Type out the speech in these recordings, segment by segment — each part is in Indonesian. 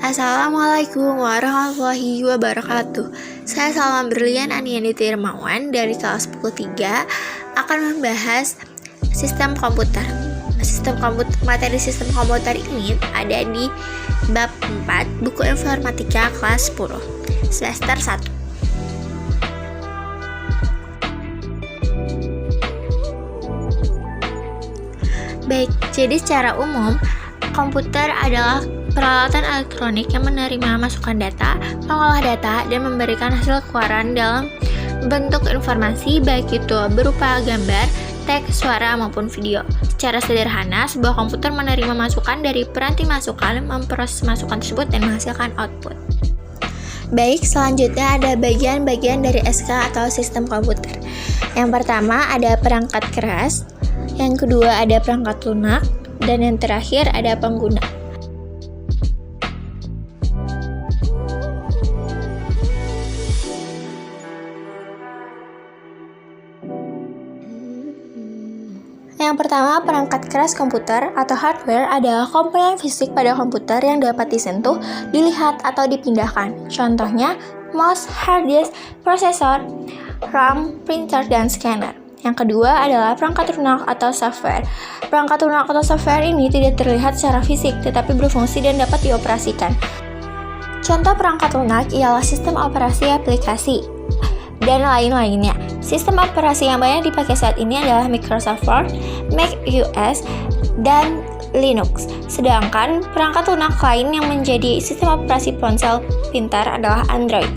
Assalamualaikum warahmatullahi wabarakatuh. Saya Salma Berlian Aniani Tirmawan dari kelas 10 3 akan membahas sistem komputer. Materi sistem komputer ini ada di bab 4 buku informatika kelas 10 semester 1. Baik, jadi secara umum komputer adalah peralatan elektronik yang menerima masukan data, mengolah data, dan memberikan hasil keluaran dalam bentuk informasi, baik itu berupa gambar, teks, suara, maupun video. Secara sederhana, sebuah komputer menerima masukan dari peranti masukan, memproses masukan tersebut, dan menghasilkan output. Baik, selanjutnya ada bagian-bagian dari SK atau sistem komputer. Yang pertama ada perangkat keras, yang kedua ada perangkat lunak, dan yang terakhir ada pengguna. Yang pertama, perangkat keras komputer atau hardware adalah komponen fisik pada komputer yang dapat disentuh, dilihat, atau dipindahkan. Contohnya, mouse, hard disk, prosesor, RAM, printer, dan scanner. Yang kedua adalah perangkat lunak atau software. Perangkat lunak atau software ini tidak terlihat secara fisik, tetapi berfungsi dan dapat dioperasikan. Contoh perangkat lunak ialah sistem operasi aplikasi dan lain-lainnya. Sistem operasi yang banyak dipakai saat ini adalah Microsoft Word, Mac OS, dan Linux. Sedangkan perangkat lunak lain yang menjadi sistem operasi ponsel pintar adalah Android.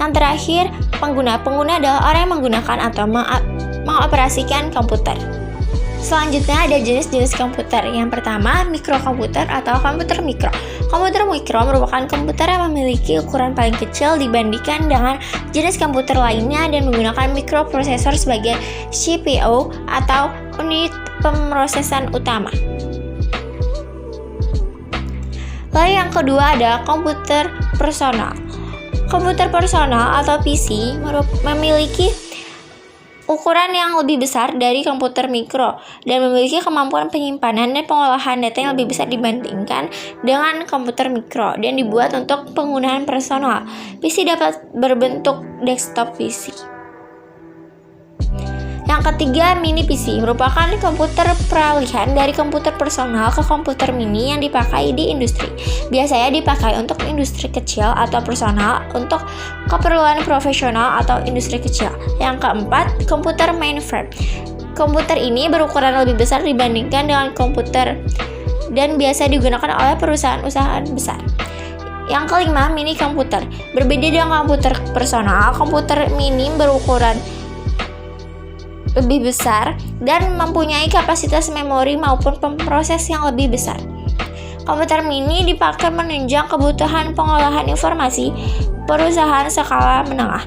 Yang terakhir, pengguna adalah orang yang menggunakan atau mengoperasikan komputer. Selanjutnya ada jenis-jenis komputer. Yang pertama, mikrokomputer atau komputer mikro. Komputer mikro merupakan komputer yang memiliki ukuran paling kecil dibandingkan dengan jenis komputer lainnya dan menggunakan mikroprosesor sebagai CPU atau unit pemrosesan utama. Lalu yang kedua ada komputer personal. Komputer personal atau PC memiliki ukuran yang lebih besar dari komputer mikro dan memiliki kemampuan penyimpanan dan pengolahan data yang lebih besar dibandingkan dengan komputer mikro dan dibuat untuk penggunaan personal. PC dapat berbentuk desktop PC. Yang ketiga, mini PC merupakan komputer peralihan dari komputer personal ke komputer mini yang dipakai di industri. Biasanya dipakai untuk industri kecil atau personal, untuk keperluan profesional atau industri kecil. Yang keempat, komputer mainframe. Komputer ini berukuran lebih besar dibandingkan dengan komputer dan biasa digunakan oleh perusahaan-usahaan besar. Yang kelima, mini komputer. Berbeda dengan komputer personal, komputer mini berukuran lebih besar dan mempunyai kapasitas memori maupun pemroses yang lebih besar. Komputer mini dipakai menunjang kebutuhan pengolahan informasi perusahaan skala menengah.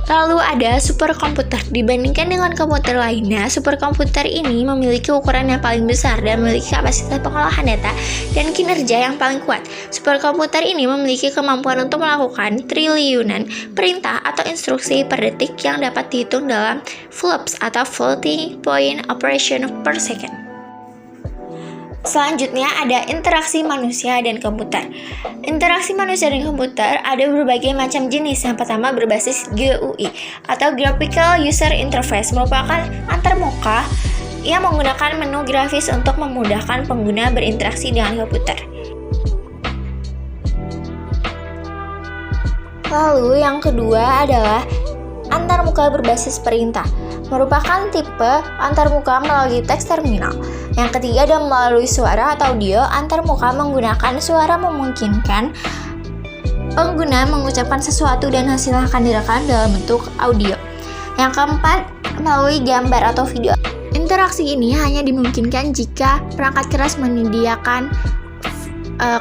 Lalu ada superkomputer. Dibandingkan dengan komputer lainnya, superkomputer ini memiliki ukuran yang paling besar dan memiliki kapasitas pengolahan data dan kinerja yang paling kuat. Superkomputer ini memiliki kemampuan untuk melakukan triliunan perintah atau instruksi per detik yang dapat dihitung dalam flops atau floating point operation per second. Selanjutnya ada interaksi manusia dan komputer. Interaksi manusia dan komputer ada berbagai macam jenis. Yang pertama berbasis GUI atau Graphical User Interface, merupakan antarmuka yang menggunakan menu grafis untuk memudahkan pengguna berinteraksi dengan komputer. Lalu yang kedua adalah antarmuka berbasis perintah, merupakan tipe antarmuka melalui teks terminal. Yang ketiga ada melalui suara atau audio. Antarmuka menggunakan suara memungkinkan pengguna mengucapkan sesuatu dan hasilnya akan direkam dalam bentuk audio. Yang keempat, melalui gambar atau video. Interaksi ini hanya dimungkinkan jika perangkat keras menyediakan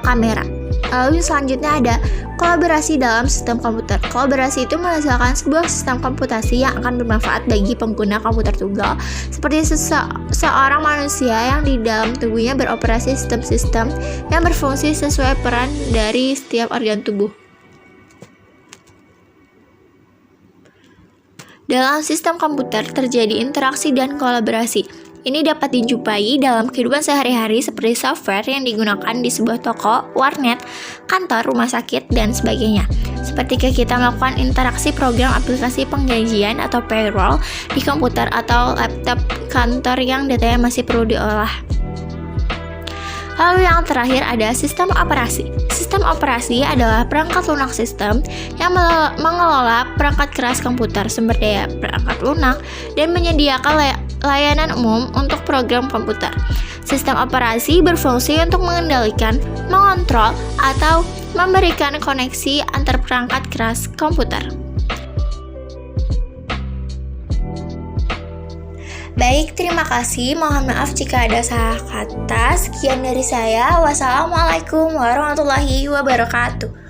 kamera. Lalu selanjutnya ada kolaborasi dalam sistem komputer. Kolaborasi itu menghasilkan sebuah sistem komputasi yang akan bermanfaat bagi pengguna komputer tunggal, seperti seorang manusia yang di dalam tubuhnya beroperasi sistem-sistem yang berfungsi sesuai peran dari setiap organ tubuh. Dalam sistem komputer terjadi interaksi dan kolaborasi. Ini dapat dijumpai dalam kehidupan sehari-hari seperti software yang digunakan di sebuah toko, warnet, kantor, rumah sakit, dan sebagainya. Seperti kita melakukan interaksi program aplikasi penggajian atau payroll di komputer atau laptop kantor yang datanya masih perlu diolah. Lalu yang terakhir ada sistem operasi. Sistem operasi adalah perangkat lunak sistem yang mengelola perangkat keras komputer sumber daya perangkat lunak dan menyediakan layanan umum untuk program komputer. Sistem operasi berfungsi untuk mengendalikan, mengontrol, atau memberikan koneksi antar perangkat keras komputer. Baik, terima kasih. Mohon maaf jika ada salah kata. Sekian dari saya. Wassalamualaikum warahmatullahi wabarakatuh.